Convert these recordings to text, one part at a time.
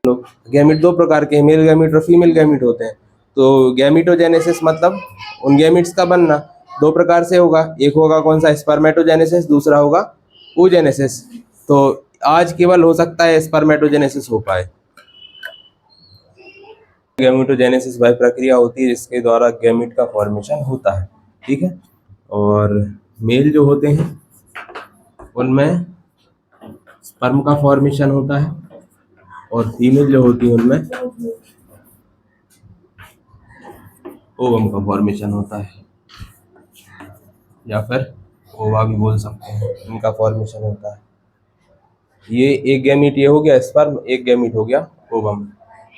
लोग। गैमिट दो प्रकार के, मेल गैमिट और फीमेल गैमिट होते हैं। तो गैमिटोजेनेसिस मतलब उन गैमिट्स का बनना दो प्रकार से होगा, एक होगा कौन सा, स्पर्मेटोजेनेसिस, दूसरा होगा oogenesis। तो आज केवल हो सकता है स्पर्मेटोजेनेसिस हो पाए। गैमिटोजेनेसिस वह प्रक्रिया होती है जिसके द्वारा गैमिट का फॉर्मेशन होता है, ठीक है। और मेल जो होते हैं उनमें स्पर्म का फॉर्मेशन होता है, और फीमेल जो होती है उनमें ओवम का फॉर्मेशन होता है, या फिर ओवा भी बोल सकते हैं, इनका फॉर्मेशन होता है। ये एक गैमीट ये हो गया स्पर्म, एक गैमीट हो गया ओवम।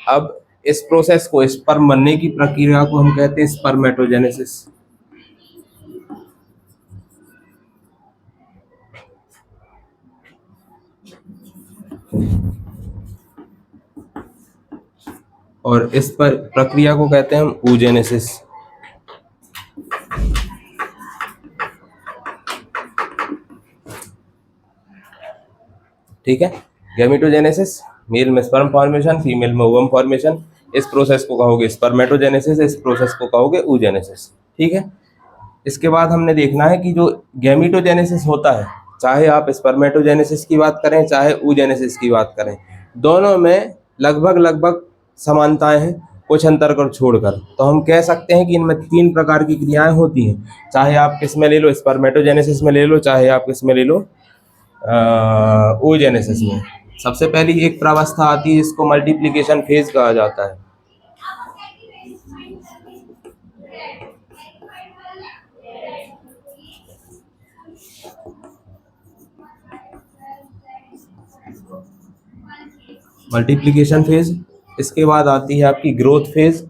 अब इस प्रोसेस को, स्पर्म बनने की प्रक्रिया को हम कहते हैं स्पर्मेटोजेनेसिस। और इस पर प्रक्रिया को कहते हैं हम oogenesis। ठीक है, गैमिटोजेनेसिस, मेल में स्पर्म फॉर्मेशन, फीमेल में ओवम फॉर्मेशन। इस प्रोसेस को कहोगे स्पर्मेटोजेनेसिस, इस प्रोसेस को कहोगे oogenesis। ठीक है, इसके बाद हमने देखना है कि जो गैमिटोजेनेसिस होता है, चाहे आप स्पर्मेटोजेनेसिस की बात करें चाहे oogenesis की बात करें, दोनों में लगभग लगभग समानताएं हैं, कुछ अंतर कर छोड़कर। तो हम कह सकते हैं कि इनमें तीन प्रकार की क्रियाएं होती हैं, चाहे आप किसमें ले लो, स्पर्मेटोजेनेसिस में ले लो, चाहे आप किसमें ले लो, oogenesis में। सबसे पहली एक प्रावस्था आती है जिसको मल्टीप्लिकेशन फेज कहा जाता है। मल्टीप्लिकेशन फेज, इसके बाद आती है आपकी ग्रोथ फेज,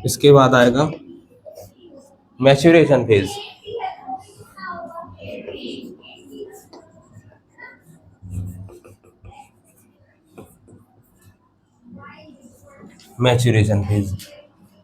इसके बाद आएगा मैच्योरेशन फेज, मैच्योरेशन फेज।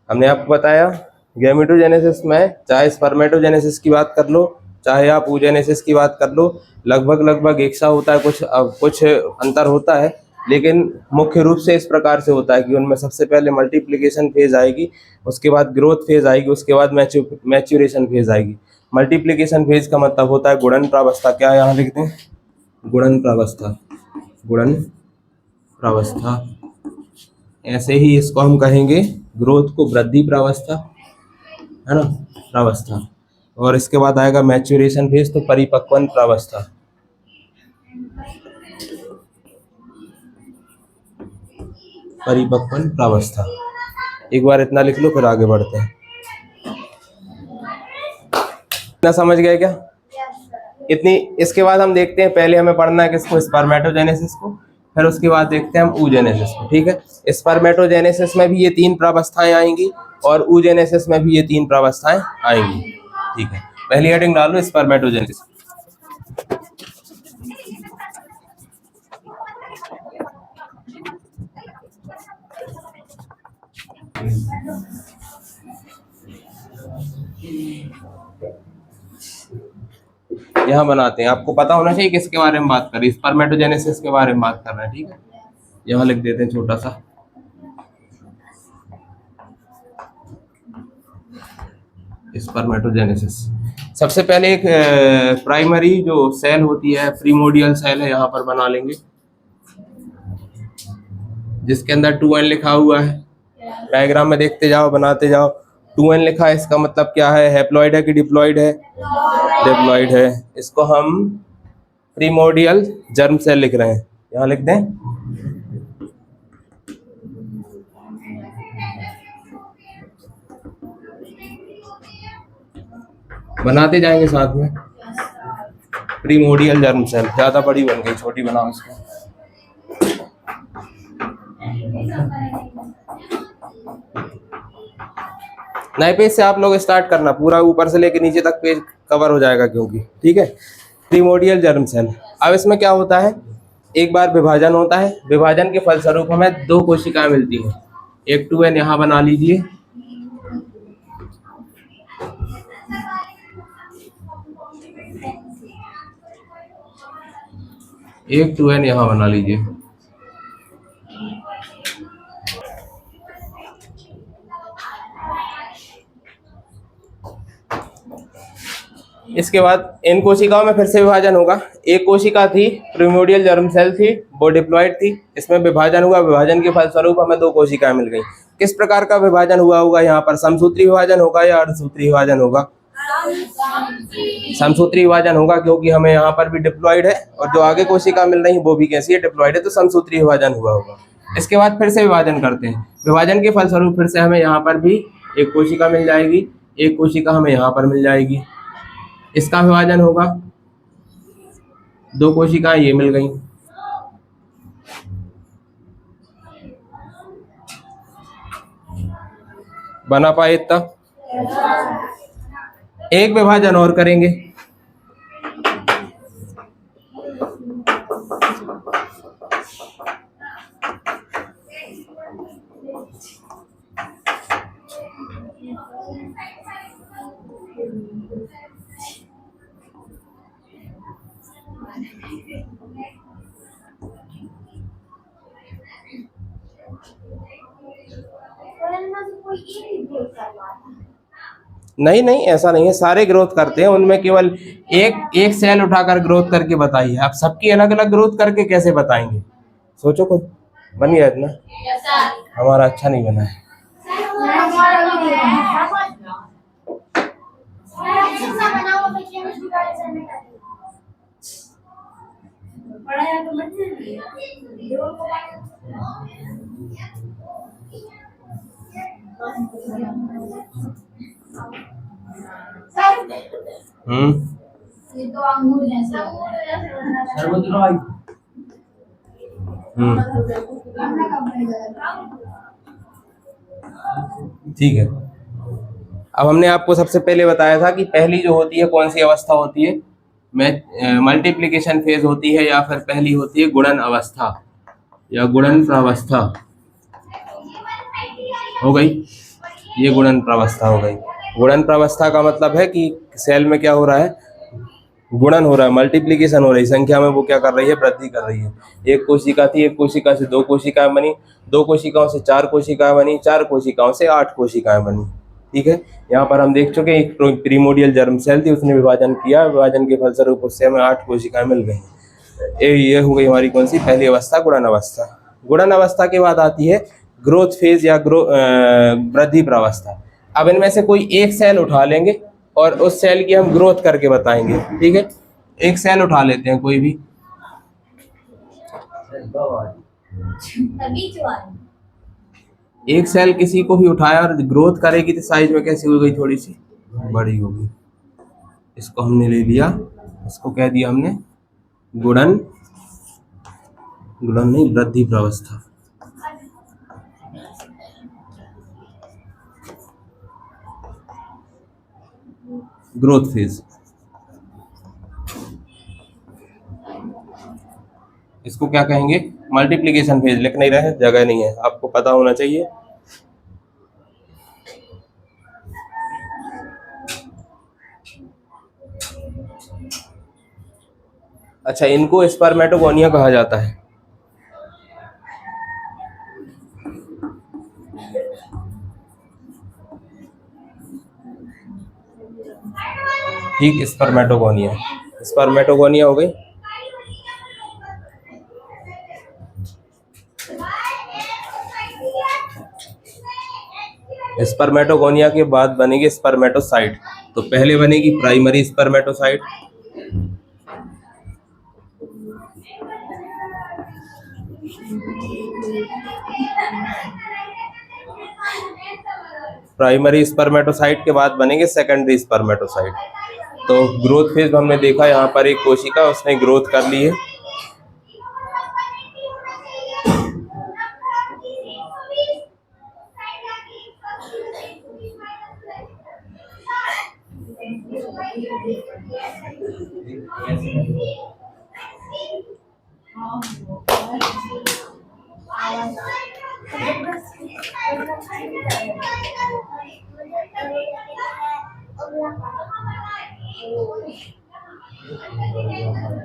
हमने आपको बताया गैमिटोजेनेसिस में चाहे स्पर्मेटोजेनेसिस की बात कर लो चाहे आप oogenesis की बात कर लो, लगभग लगभग एक सा होता है, कुछ अंतर होता है, लेकिन मुख्य रूप से इस प्रकार से होता है कि उनमें सबसे पहले मल्टीप्लिकेशन फेज आएगी, उसके बाद ग्रोथ फेज आएगी, उसके बाद मैच्योरेशन फेज आएगी। मल्टीप्लिकेशन फेज का मतलब होता है गुणन प्रावस्था। क्या यहाँ लिखते हैं? गुणन प्रावस्था, गुणन प्रावस्था। ऐसे ही इसको हम कहेंगे ग्रोथ को वृद्धि प्रावस्था, है ना, प्रावस्था। और इसके बाद आएगा मैच्योरेशन फेज, तो परिपक्वन प्रावस्था। परिपक्वन प्रावस्था, एक बार इतना लिख लो फिर आगे बढ़ते हैं। इतना समझ गए क्या? इतनी। इसके बाद हम देखते हैं, पहले हमें पढ़ना है किसको, स्पर्मेटोजेनेसिस को, फिर उसके बाद देखते हैं हम oogenesis को। ठीक है, स्पर्मेटोजेनेसिस में भी ये तीन प्रावस्थाएं आएंगी और oogenesis में भी ये तीन प्रावस्थाएं आएंगी। ठीक है, पहली हेडिंग डाल लो स्पर्मेटोजेनेसिस। यहाँ बनाते हैं, आपको पता होना चाहिए किसके बारे में बात कर रही है, स्पर्मेटोजेनेसिस के बारे में बात कर रहे हैं। ठीक है, यहाँ लिख देते हैं छोटा सा, स्पर्मेटोजेनेसिस। सबसे पहले एक प्राइमरी जो सेल होती है, प्रीमोडियल सेल है, यहाँ पर बना लेंगे, जिसके अंदर 2n लिखा हुआ है। डायग्राम में देखते जाओ, बनाते जाओ। 2n लिखा है, इसका मतलब क्या है, हैप्लॉइड है कि डिप्लॉइड है? डिप्लॉइड है। इसको हम प्रीमोडियल जर्म सेल लिख रहे हैं, यहाँ लिख दें। बनाते जाएंगे साथ में। प्रीमोडियल जर्म सेल, ज्यादा बड़ी बन गई, छोटी बनाओ इसको। नए पेज से आप लोग स्टार्ट करना, पूरा ऊपर से लेके नीचे तक पेज कवर हो जाएगा क्योंकि। ठीक है, प्रीमोडियल जर्म सेल। अब इसमें क्या होता है, एक बार विभाजन होता है, विभाजन के फलस्वरूप हमें दो कोशिकाएं मिलती हैं। एक 2n यहाँ बना लीजिए, एक 2n यहाँ बना लीजिए। इसके बाद इन कोशिकाओं में फिर से विभाजन होगा। एक कोशिका थी, प्रिमोर्डियल जर्म सेल थी, वो डिप्लॉइड थी, इसमें विभाजन हुआ, विभाजन के फलस्वरूप हमें दो कोशिकाएं मिल गई। किस प्रकार का विभाजन हुआ होगा? यहाँ पर समसूत्री विभाजन होगा या अर्धसूत्री विभाजन होगा? समसूत्री विभाजन होगा, क्योंकि हमें यहाँ पर भी डिप्लॉइड है और जो आगे कोशिका मिल रही है वो भी कैसी है? डिप्लॉइड है, तो समसूत्री विभाजन हुआ होगा। इसके बाद फिर से विभाजन करते हैं, विभाजन के फलस्वरूप फिर से हमें यहाँ पर भी एक कोशिका मिल जाएगी, एक कोशिका हमें यहाँ पर मिल जाएगी। इसका विभाजन होगा, दो कोशिकाएं ये मिल गई। बना पाए इतना? एक विभाजन और करेंगे, नहीं नहीं ऐसा नहीं है, सारे ग्रोथ करते हैं, उनमें केवल एक एक सेल उठाकर ग्रोथ करके बताइए। आप सबकी अलग अलग ग्रोथ करके कैसे बताएंगे? सोचो खुद। बन गया इतना? हमारा अच्छा नहीं बना है। ये तो अंगूर जैसे ठीक है। अब हमने आपको सबसे पहले बताया था कि पहली जो होती है कौन सी अवस्था होती है? मल्टीप्लिकेशन फेज होती है, या फिर पहली होती है गुणन अवस्था या गुणन प्रावस्था। हो गई, ये गुणन प्रावस्था हो गई। गुणन प्रावस्था का मतलब है कि सेल में क्या हो रहा है? गुणन हो रहा है, मल्टीप्लिकेशन हो रही है, संख्या में वो क्या कर रही है? वृद्धि कर रही है। एक कोशिका थी, एक कोशिका से दो कोशिकाएं बनी, दो कोशिकाओं से चार कोशिकाएं बनी, चार कोशिकाओं से 8 कोशिकाएं बनी। ठीक है, यहाँ पर हम देख चुके एक प्रीमोडियल जर्म सेल थी, उसने विभाजन किया, विभाजन के फलस्वरूप उससे हमें 8 कोशिकाएं मिल गई। ये हो गई हमारी कौन सी? पहली अवस्था, गुणन अवस्था। गुणन अवस्था के बाद आती है ग्रोथ फेज या वृद्धि प्रावस्था। अब इनमें से कोई एक सेल उठा लेंगे और उस सेल की हम ग्रोथ करके बताएंगे। ठीक है, एक सेल उठा लेते हैं कोई भी, एक सेल किसी को भी उठाया और ग्रोथ करेगी तो साइज में कैसी हो गई? थोड़ी सी बड़ी होगी। इसको हमने ले लिया, इसको कह दिया हमने गुणन, गुणन नहीं, वृद्धि प्रावस्था। ग्रोथ फेज, इसको क्या कहेंगे? Multiplication phase. लिख नहीं रहे, जगह नहीं है, आपको पता होना चाहिए। अच्छा, इनको स्पर्मेटोगोनिया कहा जाता है। ठीक, स्पर्मेटोगोनिया, स्पर्मेटोगोनिया हो गई। स्पर्मेटोगोनिया के बाद बनेगी स्पर्मेटोसाइट। तो पहले बनेगी प्राइमरी स्पर्मेटोसाइट, प्राइमरी स्पर्मेटोसाइट के बाद बनेंगे सेकेंडरी स्पर्मेटोसाइट। तो ग्रोथ फेज हमने देखा, यहाँ पर एक कोशिका उसने ग्रोथ कर ली है।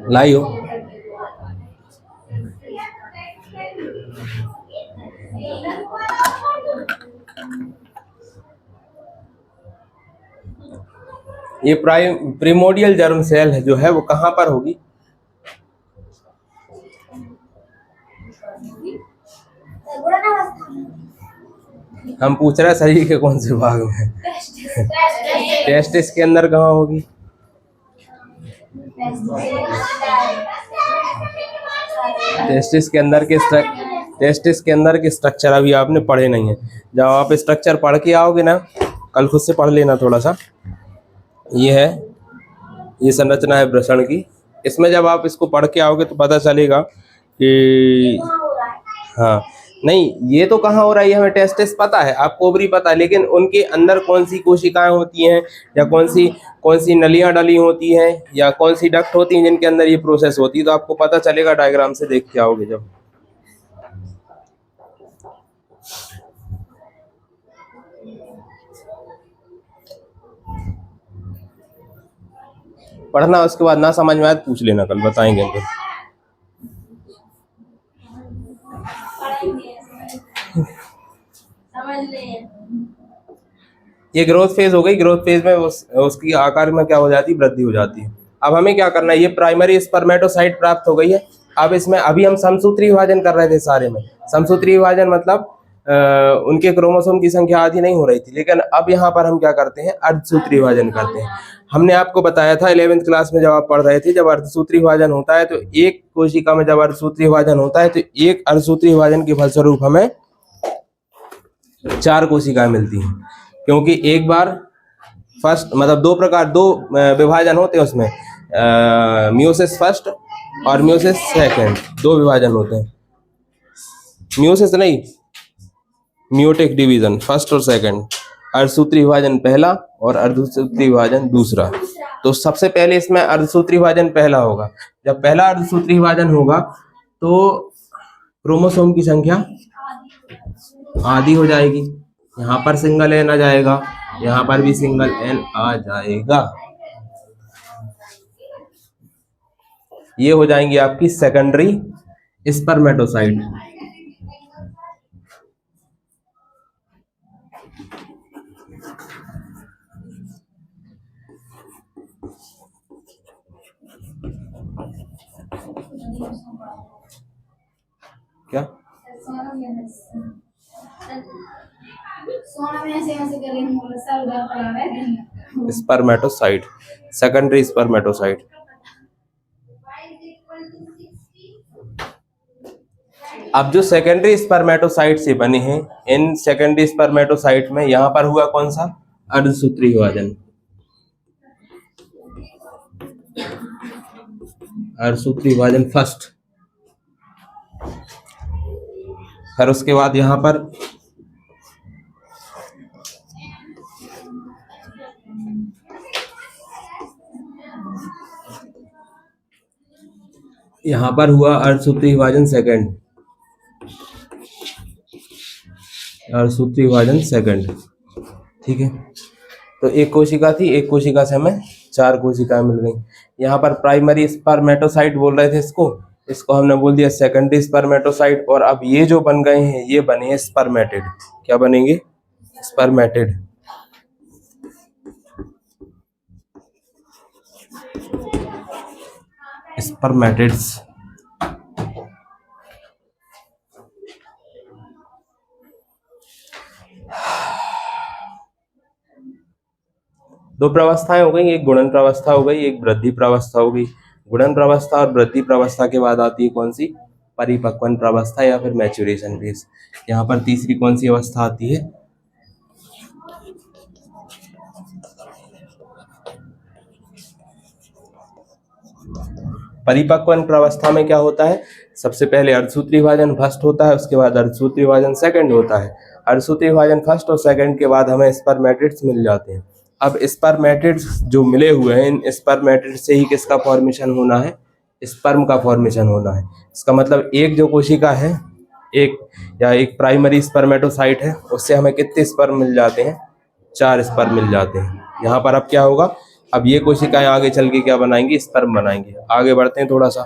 लाई हो ये प्रिमोडियल जर्म सेल है जो है वो कहाँ पर होगी? हम पूछ रहे हैं शरीर के कौन से भाग में? टेस्टिस के अंदर कहाँ होगी? टेस्टिस के अंदर के स्ट्रक्चर अभी आपने पढ़े नहीं है। जब आप स्ट्रक्चर पढ़ के आओगे ना, कल खुद से पढ़ लेना थोड़ा सा। ये संरचना है वृषण की। इसमें जब आप इसको पढ़ के आओगे तो पता चलेगा कि हाँ, नहीं ये तो कहाँ हो रहा है हमें टेस्टिस पता है, आपको ओवरी पता है, लेकिन उनके अंदर कौन सी कोशिकाएं होती हैं या कौन सी नलियां डली होती हैं या कौन सी डक्ट होती हैं जिनके अंदर ये प्रोसेस होती है, तो आपको पता चलेगा डायग्राम से देख के आओगे जब। पढ़ना, उसके बाद ना समझ में आए पूछ लेना, कल बताएंगे हम। ये ग्रोथ फेज हो गई। ग्रोथ फेज में उसकी आकार में क्या हो जाती है? वृद्धि हो जाती है। अब हमें क्या करना है? ये प्राइमरी स्पर्मेटोसाइट प्राप्त हो गई है। अब इसमें अभी हम समसूत्री विभाजन कर रहे थे सारे में। समसूत्री विभाजन मतलब उनके क्रोमोसोम की संख्या आधी नहीं हो रही थी, लेकिन अब यहाँ पर हम क्या करते हैं? अर्धसूत्री विभाजन करते हैं। हमने आपको बताया था 11वीं क्लास में जब आप पढ़ रहे थे, जब अर्धसूत्री विभाजन होता है तो एक कोशिका में जब अर्धसूत्री विभाजन होता है तो एक अर्धसूत्री विभाजन के फलस्वरूप हमें 4 कोशिकाएं मिलती हैं, क्योंकि एक बार फर्स्ट मतलब दो विभाजन होते हैं उसमें, मियोसिस फर्स्ट और मियोसिस सेकंड, 2 विभाजन होते हैं। मियोसिस नहीं, मियोटिक डिवीजन फर्स्ट और सेकंड, अर्धसूत्री विभाजन पहला और अर्धसूत्री विभाजन दूसरा। तो सबसे पहले इसमें अर्धसूत्री विभाजन पहला होगा। जब पहला अर्धसूत्री विभाजन होगा तो क्रोमोसोम की संख्या आधी हो जाएगी। यहाँ पर सिंगल एन आ जाएगा, यहाँ पर भी सिंगल एन आ जाएगा। ये हो जाएंगी आपकी सेकेंडरी स्पर्मेटोसाइट। क्या स्पर्मेटोसाइट, सेकेंडरी स्पर्मेटोसाइट। अब जो सेकेंडरी स्पर्मेटोसाइट से बने हैं, इन सेकेंडरी स्पर्मेटोसाइट में यहाँ पर हुआ कौन सा? अर्धसूत्री विभाजन। अर्धसूत्री विभाजन फर्स्ट। फिर उसके बाद यहाँ पर हुआ अर्धसूत्री विभाजन सेकंड। अर्धसूत्री विभाजन सेकंड, ठीक है। तो एक कोशिका थी, एक कोशिका से हमें 4 कोशिकाएं मिल गई। यहाँ पर प्राइमरी स्पर्मेटोसाइट बोल रहे थे इसको हमने बोल दिया सेकेंडरी स्पर्मेटोसाइट। और अब ये जो बन गए हैं ये बने हैं स्पर्मेटिड। क्या बनेंगे? स्पर्मेटिड। स्पर्मेटिड्स। दो प्रावस्थाएं हो गई, एक गुणन प्रावस्था हो गई, एक वृद्धि प्रावस्था हो गई। गुणन प्रावस्था और वृद्धि प्रावस्था के बाद आती है कौन सी? परिपक्वन प्रावस्था या फिर मैच्योरेशन फेज। यहाँ पर तीसरी कौन सी अवस्था आती है? परिपक्वन प्रावस्था में क्या होता है? सबसे पहले अर्धसूत्री विभाजन फर्स्ट होता है, उसके बाद अर्धसूत्री विभाजन सेकंड होता है। अर्धसूत्री विभाजन फर्स्ट और सेकंड के बाद हमें स्पर्मेटिड्स मिल जाते हैं। अब स्पर्मेटिड्स जो मिले हुए हैं, इन स्पर्मेटिड्स से ही किसका फॉर्मेशन होना है? स्पर्म का फॉर्मेशन होना है। इसका मतलब एक जो कोशिका है, एक प्राइमरी स्पर्मेटोसाइट है, उससे हमें कितने स्पर्म मिल जाते हैं? 4 स्पर्म मिल जाते हैं। यहाँ पर अब क्या होगा? अब ये कोशिकाएं आगे चल के क्या बनाएंगी? स्पर्म बनाएंगी। आगे बढ़ते हैं थोड़ा सा।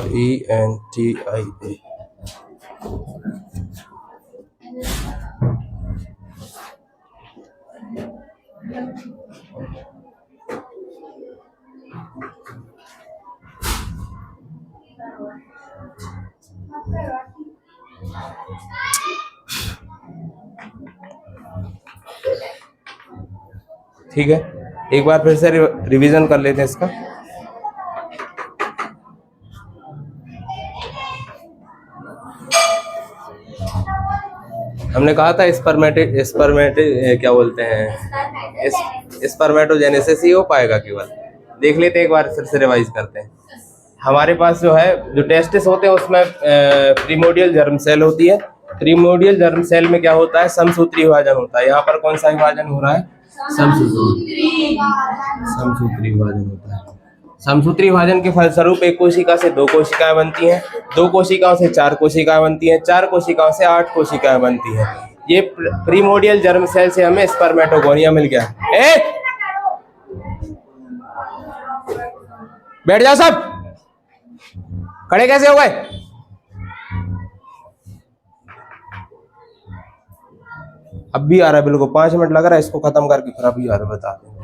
RENTIA। ठीक है, एक बार फिर से रिवीजन कर लेते हैं इसका। हमने कहा था क्या बोलते हैं, स्पर्मेटोजेनेसिस ही हो पाएगा केवल। देख लेते हैं एक बार फिर से रिवाइज करते हैं। हमारे पास जो है जो टेस्टिस होते हैं उसमें प्रीमोडियल जर्म सेल होती है। प्रीमोडियल जर्म सेल में क्या होता है, समसूत्री विभाजन होता है। यहाँ पर कौन सा विभाजन हो रहा है, समसूत्री विभाजन होता है। समसूत्री विभाजन के फलस्वरूप एक कोशिका से 2 कोशिकाएं बनती हैं, 2 कोशिकाओं से 4 कोशिकाएं बनती हैं, 4 कोशिकाओं से 8 कोशिकाएं बनती हैं। ये प्रीमोडियल जर्म सेल से हमें स्पर्मेटोगोनिया मिल गया। बैठ जाओ सब, खड़े कैसे हो गए? अब भी आ रहा है, बिल्कुल 5 मिनट लग रहा है इसको खत्म करके, फिर अभी आ रहा है, बता दें।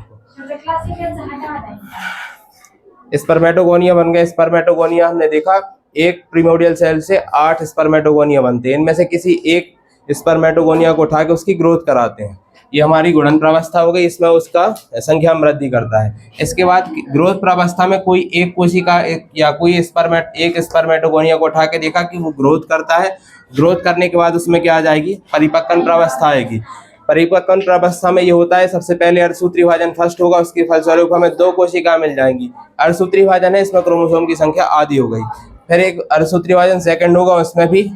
स्पर्मेटोगोनिया बन गए। स्पर्मेटोगोनिया हमने देखा एक प्रीमोडियल सेल से 8 स्पर्मेटोगोनिया बनते हैं। इनमें से किसी एक स्पर्मेटोगोनिया को उठा के उसकी ग्रोथ कराते हैं। ये हमारी गुणन प्रावस्था हो गई, इसमें उसका संख्या में वृद्धि करता है। इसके बाद ग्रोथ प्रावस्था में कोई एक कोशिका या कोई स्पर्मेटोगोनिया को उठा के देखा कि वो ग्रोथ करता है। ग्रोथ करने के बाद उसमें क्या आ जाएगी, परिपक्वन प्रावस्था आएगी। परिपक्वन प्रावस्था में ये होता है, सबसे पहले अर्धसूत्री विभाजन फर्स्ट होगा, उसके फलस्वरूप हमें 2 कोशिकाएं मिल जाएंगी। अर्धसूत्री विभाजन है, इसमें क्रोमोसोम की संख्या आधी हो गई। फिर एक अर्धसूत्री विभाजन सेकंड होगा, उसमें भी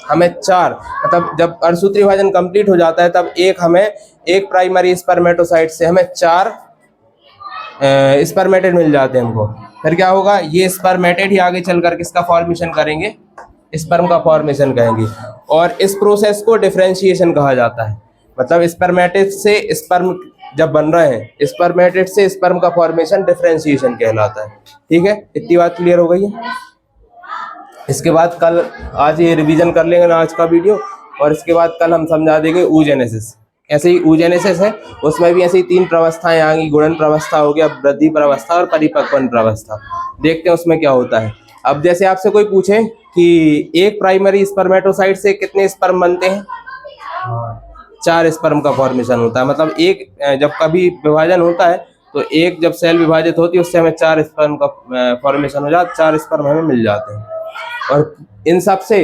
हमें 4, मतलब जब अर्धसूत्री विभाजन कंप्लीट हो जाता है तब एक प्राइमरी स्पर्मेटोसाइट से हमें 4 स्पर्मेटेड मिल जाते हैं हमको। फिर क्या होगा, ये स्पर्मेटेड ही आगे चलकर किसका फॉर्मेशन करेंगे, स्पर्म का फॉर्मेशन करेंगे। और इस प्रोसेस को डिफरेंशिएशन कहा जाता है। मतलब स्पर्मेटेड से स्पर्म जब बन रहे हैं, स्पर्मेटेड से स्पर्म का फॉर्मेशन डिफरेंशिएशन कहलाता है। ठीक है, इतनी बात क्लियर हो गई है। इसके बाद कल, आज ये रिवीजन कर लेंगे ना आज का वीडियो, और इसके बाद कल हम समझा देंगे oogenesis। ऐसे ही oogenesis है, उसमें भी ऐसे ही 3 प्रावस्थाएं आएंगी, गुणन प्रावस्था हो गया, वृद्धि प्रावस्था और परिपक्वन प्रावस्था। देखते हैं उसमें क्या होता है। अब जैसे आपसे कोई पूछे कि एक प्राइमरी स्पर्मेटोसाइट से कितने स्पर्म बनते हैं, 4 स्पर्म का फॉर्मेशन होता है। मतलब एक जब कभी विभाजन होता है तो एक जब सेल विभाजित होती है उससे हमें 4 स्पर्म का फॉर्मेशन हो जाता है, 4 स्पर्म हमें मिल जाते हैं। और इन सब से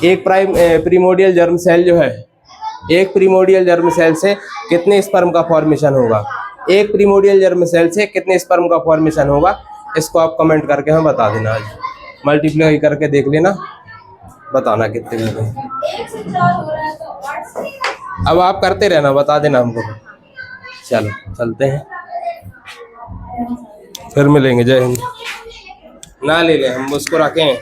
एक प्रीमोडियल जर्म सेल जो है, एक प्रीमोडियल जर्म सेल से कितने स्पर्म का फॉर्मेशन होगा, एक प्रीमोडियल जर्म सेल से कितने स्पर्म का फॉर्मेशन होगा, इसको आप कमेंट करके हमें बता देना। आज मल्टीप्लाई करके देख लेना, बताना कितने में। अब आप करते रहना, बता देना हमको। चलो चलते हैं, फिर मिलेंगे। जय हिंद। ना ले ले, हम उसको रखें।